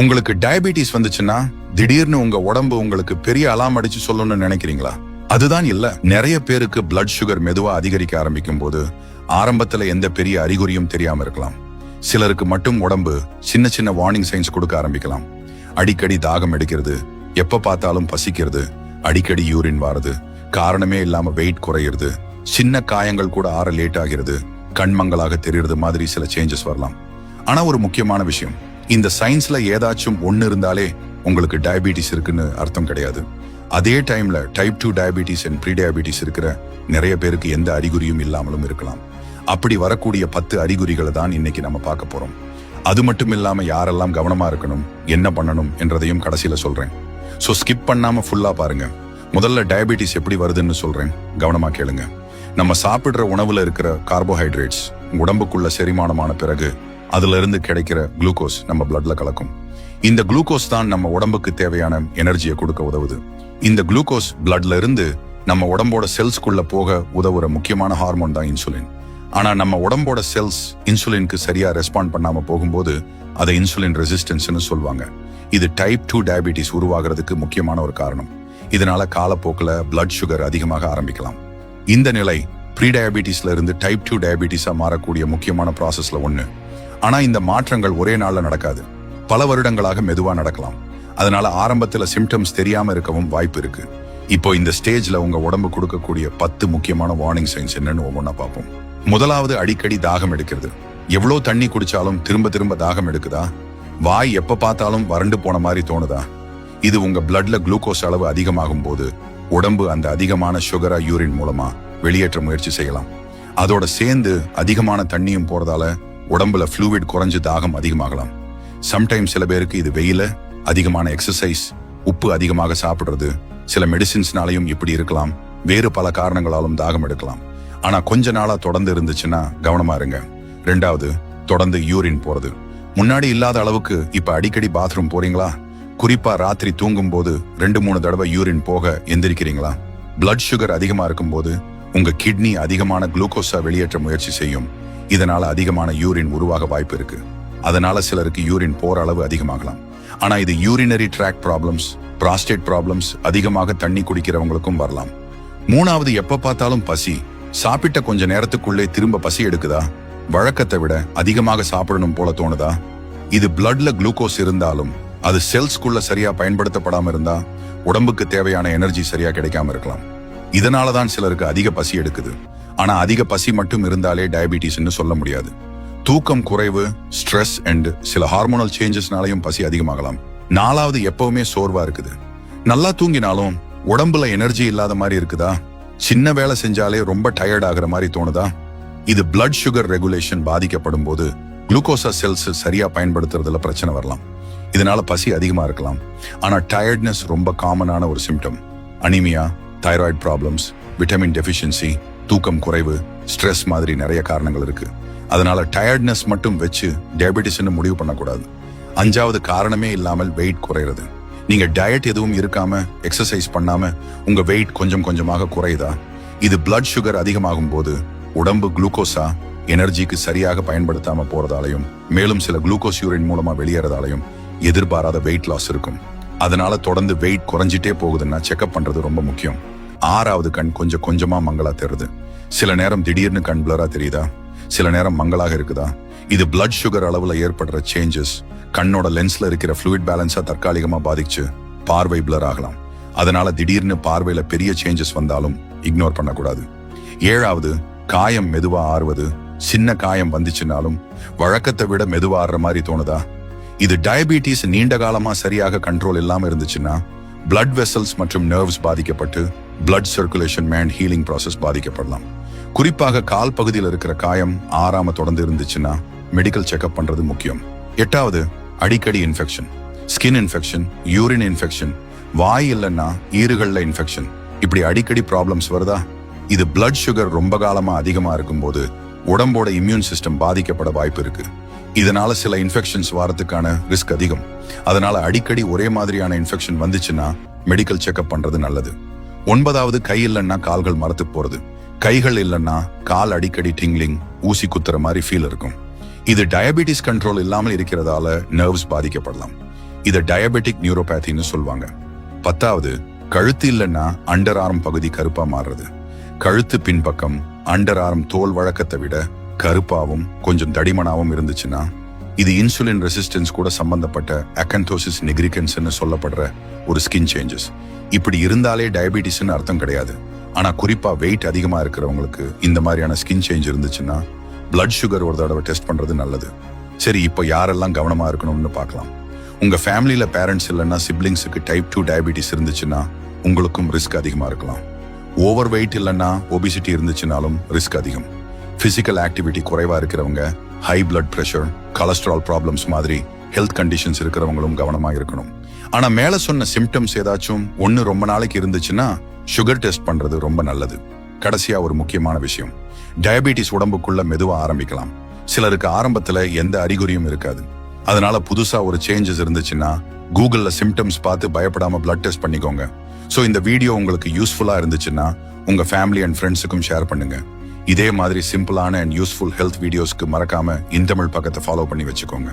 உங்களுக்கு டயபிட்டிஸ் வந்துச்சுன்னா திடீர்னு உங்க உடம்பு உங்களுக்கு பெரிய அலாம் அடிச்சு சொல்லணும்னு நினைக்கிறீங்களா? அதுதான் இல்ல. நிறைய பேருக்கு பிளட் சுகர் மெதுவா அதிகரிக்க ஆரம்பிக்கும் போது ஆரம்பத்துல எந்த பெரிய அறிகுறியும் தெரியாம இருக்கலாம். சிலருக்கு மட்டும் உடம்பு சின்ன சின்ன வார்னிங் சைன்ஸ் கொடுக்க ஆரம்பிக்கலாம். அடிக்கடி தாகம் எடுக்கிறது, எப்ப பார்த்தாலும் பசிக்கிறது, அடிக்கடி யூரின் வாருது, காரணமே இல்லாம வெயிட் குறையிறது, சின்ன காயங்கள் கூட ஆற லேட் ஆகிறது, கண்மங்களாக தெரியறது மாதிரி சில சேஞ்சஸ் வரலாம். ஆனா ஒரு முக்கியமான விஷயம், இந்த சயின்ஸ்ல ஏதாச்சும் ஒண்ணு இருந்தாலே உங்களுக்கு டயபிட்டிஸ் இருக்குன்னு அர்த்தம் கிடையாது. அதே டைம்ல type 2 diabetes and pre diabetes இருக்கிற நிறைய பேருக்கு எந்த அறிகுறியும் இல்லாமலும் இருக்கலாம். அப்படி வரக்கூடிய 10 அறிகுறிகளை தான் இன்னைக்கு நம்ம பார்க்க போறோம். அது மட்டும் இல்லாம யாரெல்லாம் கவனமா இருக்கணும், என்ன பண்ணணும் என்றதையும் கடைசியில சொல்றேன். சோ ஸ்கிப் பண்ணாம ஃபுல்லா பாருங்க. முதல்ல டயபிட்டிஸ் எப்படி வருதுன்னு சொல்றேன், கவனமா கேளுங்க. நம்ம சாப்பிடுற உணவுல இருக்கிற கார்போஹைட்ரேட்ஸ் உடம்புக்குள்ள செரிமானமான பிறகு அதுல இருந்து கிடைக்கிற குளுக்கோஸ் நம்ம பிளட்ல கலக்கும். இந்த குளுக்கோஸ் தான் நம்ம உடம்புக்கு தேவையான எனர்ஜியை கொடுக்க உதவுது. இந்த குளுக்கோஸ் பிளட்ல இருந்து நம்ம உடம்போட செல்ஸ்குள்ள போக உதவுற முக்கியமான ஹார்மோன் தான் இன்சுலின். ஆனா நம்ம உடம்போட செல்ஸ் இன்சுலினுக்கு சரியா ரெஸ்பாண்ட் பண்ணாம போகும்போது அதை இன்சுலின் ரெசிஸ்டன்ஸ்னு சொல்லுவாங்க. இது டைப் 2 டயபிட்டிஸ் உருவாகிறதுக்கு முக்கியமான ஒரு காரணம். இதனால காலப்போக்கில் பிளட் சுகர் அதிகமாக ஆரம்பிக்கலாம். இந்த நிலை ப்ரீ டயபிட்டிஸ்ல இருந்து டைப் 2 டயபிட்டிஸா மாறக்கூடிய முக்கியமான ப்ராசஸ்ல ஒண்ணு. ஆனா இந்த மாற்றங்கள் ஒரே நாள்ல நடக்காது, பல வருடங்களாக மெதுவா நடக்கலாம். அதனால ஆரம்பத்துல சிம்டம்ஸ் தெரியாம இருக்கவும் வாய்ப்பு இருக்கு. இப்போ இந்த ஸ்டேஜ்ல உங்க உடம்பு கொடுக்கக்கூடிய 10 முக்கியமான வார்னிங் சைன்ஸ் என்னன்னு ஒவ்வொன்றா பார்ப்போம். முதலாவது, அடிக்கடி தாகம் எடுக்கிறது. எவ்வளவு தண்ணி குடிச்சாலும் திரும்ப திரும்ப தாகம் எடுக்குதா? வாய் எப்ப பார்த்தாலும் வறண்டு போன மாதிரி தோணுதா? இது உங்க பிளட்ல குளுக்கோஸ் அளவு அதிகமாகும் போது உடம்பு அந்த அதிகமான சுகரா யூரின் மூலமா வெளியேற்ற முயற்சி செய்யலாம். அதோட சேர்ந்து அதிகமான தண்ணியும் போறதால உடம்புல ஃப்ளூவிட் குறைஞ்சு தாகம் அதிகமாகலாம். சம்டைம்ஸ் சில பேருக்கு இது வெயில, அதிகமான எக்ஸசைஸ், உப்பு அதிகமாக சாப்பிடுறது, சில மெடிசின்ஸ்னாலையும் இப்படி இருக்கலாம். வேறு பல காரணங்களாலும் தாகம் எடுக்கலாம். ஆனா கொஞ்ச நாளா தொடர்ந்து இருந்துச்சுன்னா கவனமா இருங்க. ரெண்டாவது, தொடர்ந்து யூரின் போறது. முன்னாடி இல்லாத அளவுக்கு இப்ப அடிக்கடி பாத்ரூம் போறீங்களா? குறிப்பா ராத்திரி தூங்கும் போது 2-3 தடவை யூரின் போக எந்திரிக்கிறீங்களா? பிளட் சுகர் அதிகமா இருக்கும் போது உங்க கிட்னி அதிகமான குளுக்கோஸா வெளியேற்ற முயற்சி செய்யும். இதனால அதிகமான யூரின் உருவாக வாய்ப்பு இருக்கு. அதனால சிலருக்கு யூரின் போற அளவு அதிகமாகலாம். ஆனா இது urinary tract problems, prostate problems, அதிகமாக தண்ணி குடிக்கிறவங்களுக்கும் வரலாம். மூணாவது, எப்ப பார்த்தாலும் பசி. சாப்பிட்ட கொஞ்ச நேரத்துக்குள்ளே திரும்ப பசி எடுக்குதா? வழக்கத்தை விட அதிகமாக சாப்பிடணும் போல தோணுதா? இது பிளட்ல குளுக்கோஸ் இருந்தாலும் அது செல்ஸ்குள்ள சரியா பயன்படுத்தப்படாம இருந்தா உடம்புக்கு தேவையான எனர்ஜி சரியா கிடைக்காம இருக்கலாம். இதனாலதான் சிலருக்கு அதிக பசி எடுக்குது. ஆனா அதிக பசி மட்டும் இருந்தாலே டயபிட்டிஸ்ன்னு சொல்ல முடியாது. தூக்கம் குறைவு, ஸ்ட்ரெஸ் அண்ட் சில ஹார்மோனல் சேஞ்சஸ்னாலையும் பசி அதிகமாகலாம். நாலாவது, எப்பவுமே சோர்வா இருக்குது. நல்லா தூங்கினாலும் உடம்புல எனர்ஜி இல்லாத மாதிரி இருக்குதா? சின்ன வேலை செஞ்சாலே ரொம்ப டயர்ட் ஆகுற மாதிரி தோணுதா? இது பிளட் சுகர் ரெகுலேஷன் பாதிக்கப்படும் போது குளுக்கோசா செல்ஸ் சரியா பயன்படுத்துறதுல பிரச்சனை வரலாம். இதனால பசி அதிகமா இருக்கலாம். ஆனா டயர்ட்னஸ் ரொம்ப காமனான ஒரு symptom. Anaemia, thyroid problems, vitamin deficiency, தூக்கம் குறைவு, ஸ்ட்ரெஸ் மாதிரி நிறைய காரணங்கள் இருக்கு. அதனால டயர்ட்னஸ் மட்டும் வச்சு டயபிட்டிஸ்ன்னு முடிவு பண்ணக்கூடாது. அஞ்சாவது, காரணமே இல்லாமல் வெயிட் குறையிறது. நீங்க டயட் எதுவும் இருக்காம எக்ஸசைஸ் பண்ணாம உங்க வெயிட் கொஞ்சம் கொஞ்சமாக குறையுதா? இது பிளட் சுகர் அதிகமாகும் போது உடம்பு குளுக்கோஸா எனர்ஜிக்கு சரியாக பயன்படுத்தாம போறதாலையும் மேலும் சில குளுக்கோஸ் யூரின் மூலமா வெளியேறதாலையும் எதிர்பாராத வெயிட் லாஸ் இருக்கும். அதனால தொடர்ந்து வெயிட் குறைஞ்சிட்டே போகுதுன்னா செக்அப் பண்றது ரொம்ப முக்கியம். ஆறாவது, கண் கொஞ்சம் கொஞ்சமா மங்களா தெரியுது. சில நேரம் திடீர்னு கண் பிளரா தெரியுதா? சில நேரம் மங்களாக இருக்குதா? இது பிளட் சுகர் அளவுல ஏற்படுற சேஞ்சஸ் கண்ணோட லென்ஸ்ல இருக்கிற ஃப்ளூயிட் பேலன்ஸா தற்காலிகமா பாதிச்சு பார்வை பிளர் ஆகலாம். அதனால திடீர்னு பார்வையில பெரிய சேஞ்சஸ் வந்தாலும் இக்னோர் பண்ணக்கூடாது. ஏழாவது, காயம் மெதுவா ஆறுவது. சின்ன காயம் வந்துச்சுனாலும் வழக்கத்தை விட மெதுவா ஆறுற மாதிரி தோணுதா? இது டயபிட்டிஸ் நீண்ட காலமா சரியாக கண்ட்ரோல் இல்லாம இருந்துச்சுன்னா பிளட் வெசல்ஸ் மற்றும் நர்வ்ஸ் பாதிக்கப்பட்டு blood circulation and healing process பாதிக்கப்படலாம். குறிப்பாக கால் பகுதியில் இருக்கிற காயம் ஆறாம தொடர்ந்து இருந்துச்சுன்னா மெடிக்கல் செக்அப் பண்றது முக்கியம். எட்டாவது, அடிக்கடி infection, skin infection, urine infection, வாய் இல்லைன்னா ஈறுகள்ல இன்ஃபெக்ஷன், இப்படி அடிக்கடி ப்ராப்ளம்ஸ் வருதா? இது பிளட் சுகர் ரொம்ப காலமா அதிகமா இருக்கும்போது உடம்போட இம்யூன் சிஸ்டம் பாதிக்கப்பட வாய்ப்பு இருக்கு. இதனால சில இன்ஃபெக்ஷன்ஸ் வரதுக்கான ரிஸ்க் அதிகம். அதனால அடிக்கடி ஒரே மாதிரியான இன்ஃபெக்ஷன் வந்துச்சுன்னா மெடிக்கல் செக்அப் பண்றது நல்லது. ஒன்பதாவது, கை இல்லைன்னா கால்கள் மரத்து போறது. கைகள் இல்லைன்னா கால் அடிக்கடி டிங்லிங், ஊசி குத்துற மாதிரி ஃபீல் இருக்கும். இது டயபிட்டிஸ் கண்ட்ரோல் இல்லாமல் இருக்கிறதால நர்வ்ஸ் பாதிக்கப்படலாம். இதை டயபெட்டிக் நியூரோபேத்தின்னு சொல்லுவாங்க. 10வது, கழுத்து இல்லைன்னா அண்டர் ஆர்ம் பகுதி கருப்பா மாறுறது. கழுத்து பின்பக்கம் அண்டர் ஆர்ம் தோல் வழக்கத்தை விட கருப்பாவும் கொஞ்சம் தடிமனாவும் இருந்துச்சுன்னா இது இன்சுலின் ரெசிஸ்டன்ஸ் கூட சம்பந்தப்பட்ட அக்கன்தோசிஸ் நிக்ரிகன்ஸ்னு சொல்லப்படுற ஒரு ஸ்கின் சேஞ்சஸ். இப்படி இருந்தாலே டயபிட்டிஸ்னு அர்த்தம் கிடையாது. ஆனா குறிப்பா வெயிட் அதிகமா இருக்கிறவங்களுக்கு இந்த மாதிரியான ஸ்கின் சேஞ்ச் இருந்துச்சுன்னா பிளட் சுகர் ஒரு தடவை டெஸ்ட் பண்றது நல்லது. சரி, இப்போ யாரெல்லாம் கவனமா இருக்கணும்னு பார்க்கலாம். உங்க ஃபேமிலியில பேரண்ட்ஸ் இல்லைன்னா சிப்ளிங்ஸுக்கு டைப் 2 டயபிட்டிஸ் இருந்துச்சுன்னா உங்களுக்கும் ரிஸ்க் அதிகமா இருக்கலாம். ஓவர் வெயிட் இல்லைன்னா ஒபிசிட்டி இருந்துச்சுனாலும் ரிஸ்க் அதிகம். பிசிக்கல் ஆக்டிவிட்டி குறைவா இருக்கிறவங்க, high blood pressure, cholesterol problems மாதிரி ஹெல்த் கண்டிஷன்ஸ் இருக்கிறவங்களும் கவனமா இருக்கணும். ஆனா மேல சொன்ன சிம்டம்ஸ் ஏதாச்சும் ஒன்னு ரொம்ப நாளைக்கு இருந்துச்சுன்னா சுகர் டெஸ்ட் பண்றது ரொம்ப நல்லது. கடைசியா ஒரு முக்கியமான விஷயம், டயபிட்டிஸ் உடம்புக்குள்ள மெதுவா ஆரம்பிக்கலாம். சிலருக்கு ஆரம்பத்துல எந்த அறிகுறியும் இருக்காது. அதனால புதுசா ஒரு சேஞ்சஸ் இருந்துச்சுன்னா கூகுள்ல சிம்டம்ஸ் பார்த்து பயப்படாம பிளட் டெஸ்ட் பண்ணிக்கோங்க. ஸோ இந்த வீடியோ உங்களுக்கு யூஸ்ஃபுல்லா இருந்துச்சுன்னா உங்க ஃபேமிலி அண்ட் ஃப்ரெண்ட்ஸுக்கும் ஷேர் பண்ணுங்க. இதே மாதிரி சிம்பிளான அண்ட் யூஸ்ஃபுல் ஹெல்த் வீடியோஸ்க்கு மறக்காம இன்தமிழ் பக்கத்தை ஃபாலோ பண்ணி வச்சுக்கோங்க.